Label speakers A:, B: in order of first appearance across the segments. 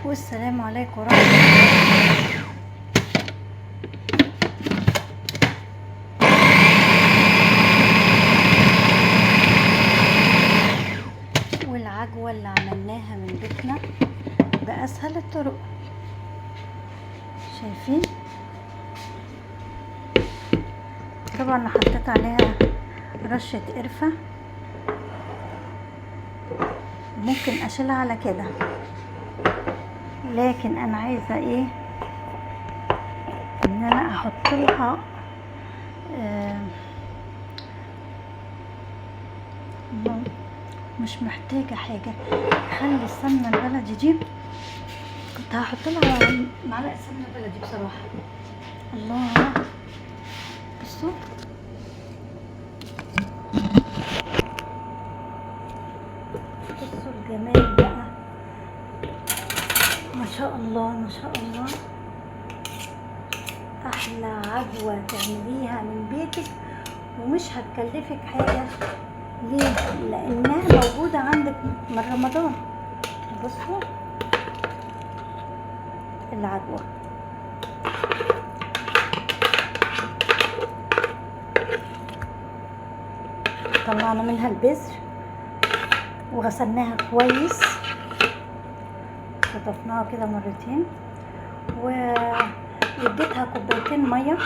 A: والسلام عليكم ورحمة الله. والعجوة اللي عملناها من بيتنا بأسهل الطرق، شايفين؟ طبعا حطيت عليها رشة قرفة، ممكن اشيلها على كده، لكن انا عايزة ايه، ان انا احط لها مش محتاجة حاجة. خلي السمنة البلدي دي كنت هحط لها معلقة سمنة بلدي بصراحة. الله، بصوا بصوا الجمال بقى، ما شاء الله ما شاء الله. احلى عجوة تعمليها من بيتك ومش هتكلفك حاجة. ليه؟ لانها موجودة عندك من رمضان. بصوا العجوة، طلعنا منها البذر وغسلناها كويس، شطفناها كده مرتين، واديتها كوبايتين ميه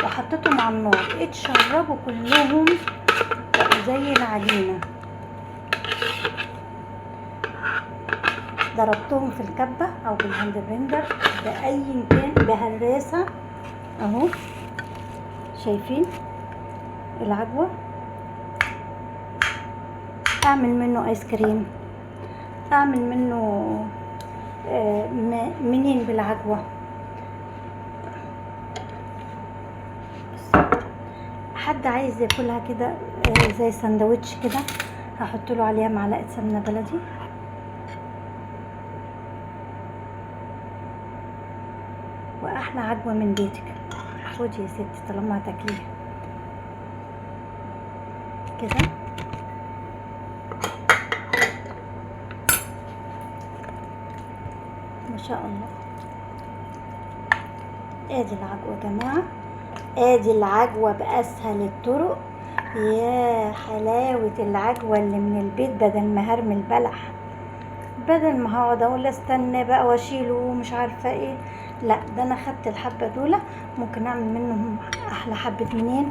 A: وحطيتهم على النار، اتشربوا كلهم زي العجينه. ضربتهم في الكبه او بالهاند بلندر باي كان، بهراسه اهو. شايفين العجوه؟ اعمل منه ايس كريم، اعمل منه منين بالعجوه. حد عايز ياكلها كده زي سندوتش كده، هحط له عليها معلقه سمنه بلدي. واحلى عجوه من بيتك. خدي يا ستي طالما هتاكليها كده. ما شاء الله. ادي العجوه يا جماعه، ادي العجوه باسهل الطرق. يا حلاوه العجوه اللي من البيت، بدل ما هرمي البلح، بدل ما هقعد اقول استنى بقى واشيله ومش عارفه ايه، لا ده انا خدت الحبه دول، ممكن اعمل منهم احلى حبه منين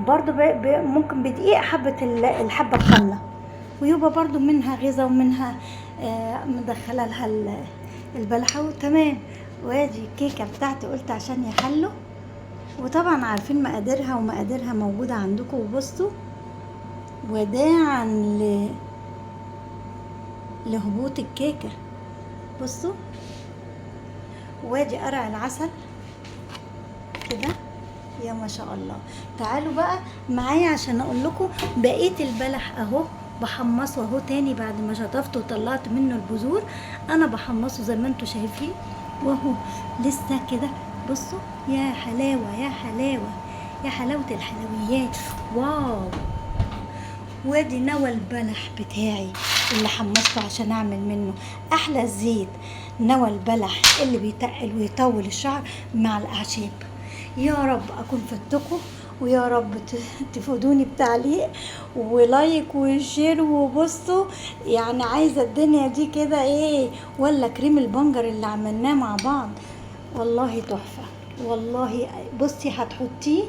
A: برضو ممكن بدقيق حبه الحبه الكامله، ويبقى برضو منها غذا ومنها مدخله لها البلحه وتمام. وادي الكيكه بتاعتي قلت عشان يحلوا، وطبعا عارفين مقاديرها ومقاديرها موجوده عندكم. وبصوا وداعا لهبوط الكيكه، بصوا. وادي قرع العسل كده، يا ما شاء الله. تعالوا بقى معايا عشان اقول لكم بقيه البلح اهو. بحمصه اهو تاني بعد ما شطفته وطلعت منه البذور، انا بحمصه زي ما انتم شايفين، وهو لسه كده. بصوا يا حلاوه يا حلاوه يا حلاوه الحلويات، واو. وادي نوى البلح بتاعي اللي حمصته عشان اعمل منه احلى الزيت. نوى البلح اللي بيتقل ويطول الشعر مع الاعشاب. يا رب اكون فدتكم، ويا رب تفيدوني بتعليق ولايك وشير. وبصوا يعني عايزه الدنيا دي كده ايه، ولا كريم البنجر اللي عملناه مع بعض والله تحفه. والله بصي هتحطيه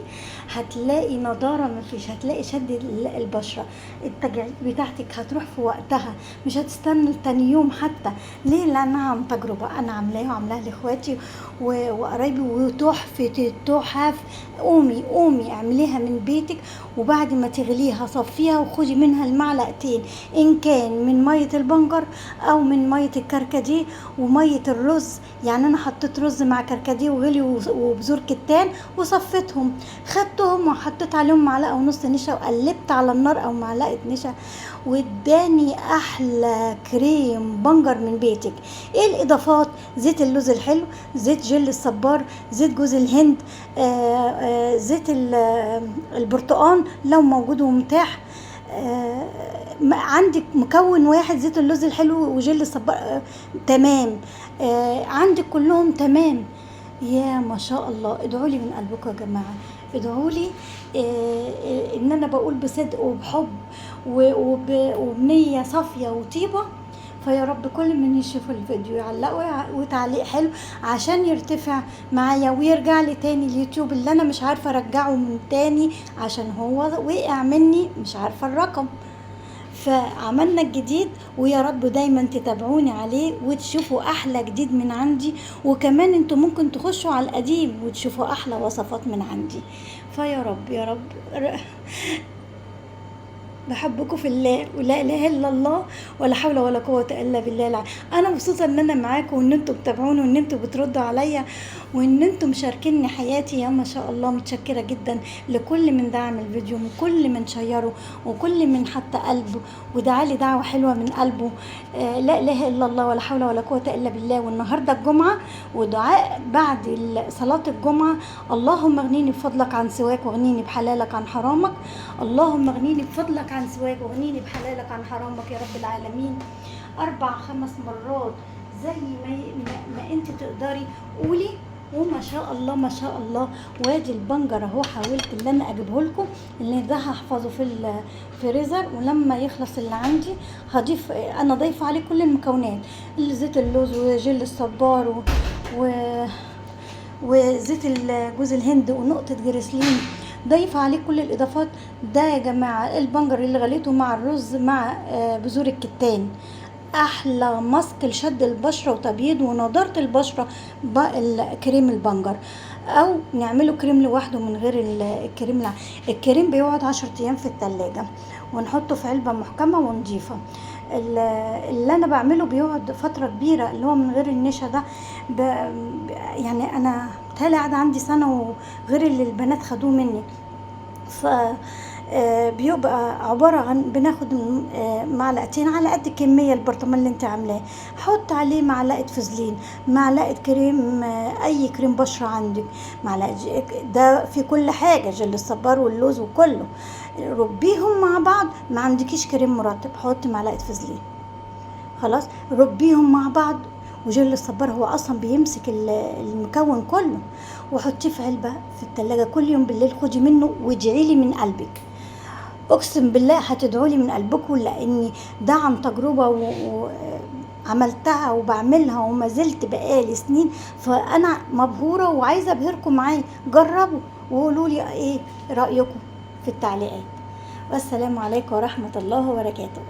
A: هتلاقي نضاره، مفيش، هتلاقي شد البشره، التجاعيد بتاعتك هتروح في وقتها، مش هتستنى تاني يوم حتى. ليه؟ لانها عن تجربه، انا عاملاها وعاملاها لاخواتي وقرايبي، وتحفه التحف. قومي اعمليها من بيتك، وبعد ما تغليها صفيها وخدي منها المعلقتين، ان كان من ميه البنجر او من ميه الكركديه وميه الرز. يعني انا حطيت رز مع كركديه وغلي وبذور كتان وصفتهم، خدتهم وحطيت عليهم معلقه ونص نشا وقلبت على النار او معلقه نشا، واداني احلى كريم بنجر من بيتك. ايه الاضافات؟ زيت اللوز الحلو، زيت جل الصبار، زيت جوز الهند، زيت البرتقال لو موجود ومتاح، عندك مكون واحد زيت اللوز الحلو وجل الصبار تمام. عندك كلهم تمام. يا ما شاء الله، ادعوا لي من قلبكم يا جماعه، ادعوا لي ان انا بقول بصدق وبحب وبنيه صافيه وطيبه. فيا رب كل من يشوف الفيديو يعلقوا وتعليق حلو عشان يرتفع معايا ويرجع لي تاني اليوتيوب اللي انا مش عارفه ارجعه من تاني عشان هو وقع مني مش عارفه الرقم. فعملنا الجديد، ويا رب دايما تتابعوني عليه وتشوفوا احلى جديد من عندي، وكمان انتوا ممكن تخشوا على القديم وتشوفوا احلى وصفات من عندي. فيا رب يا رب بحبكم في الله، ولا اله الا الله، ولا حول ولا قوه الا بالله. انا مبسوطه ان انا معاكم وان انتوا بتتابعوني وان انتوا بتردوا عليا وان انتوا مشاركيني حياتي. يا ما شاء الله، متشكره جدا لكل من دعم الفيديو وكل من شيره وكل من حط قلبه ودعالي دعوه حلوه من قلبه. لا اله الا الله ولا حول ولا قوه الا بالله. والنهارده الجمعه ودعاء بعد صلاه الجمعه: اللهم اغنيني بفضلك عن سواك واغنيني بحلالك عن حرامك. اللهم اغنيني بفضلك عن سواك واغنيني بحلالك عن حرامك يا رب العالمين. 4-5 مرات زي ما انت تقدري قولي. وما شاء الله ما شاء الله. وادي البنجر اهو، حاولت ان انا اجيبه لكم، اللي ده هحفظه في الفريزر، ولما يخلص اللي عندي هضيف، انا ضايفه عليه كل المكونات: زيت اللوز وجل الصبار وزيت جوز الهند ونقطه جريسلين، ضايفه عليه كل الاضافات. ده يا جماعه البنجر اللي غليته مع الرز مع بذور الكتان، احلى ماسك لشد البشره وتبييض ونضاره البشره الكريم البنجر. او نعمله كريم لوحده من غير الكريم. الكريم بيقعد 10 ايام في التلاجة ونحطه في علبه محكمه ونضيفه. اللي انا بعمله بيقعد فتره كبيره، اللي هو من غير النشا ده يعني انا بتهيألي قاعده عندي سنه وغير اللي البنات خدوه مني. ف بيبقى عبارة عن بناخد معلقتين على قد كمية البرطمان اللي انت عاملاه، حط عليه معلقة فازلين، معلقة كريم اي كريم بشرة عندك، معلقة ده في كل حاجة، جل الصبار واللوز وكله، ربيهم مع بعض. ما عندكيش كريم مرطب، حط معلقة فازلين، خلاص ربيهم مع بعض. وجل الصبار هو اصلا بيمسك المكون كله، وحطيه في علبه في التلاجة. كل يوم بالليل خدي منه وادعيلي من قلبك، اقسم بالله هتدعولي من قلبكم، لاني ده عن تجربه وعملتها وبعملها وما زلت بقالي سنين. فانا مبهوره وعايزه ابهركم معايا. جربوا وقولوا لي ايه رايكم في التعليقات. والسلام عليكم ورحمه الله وبركاته.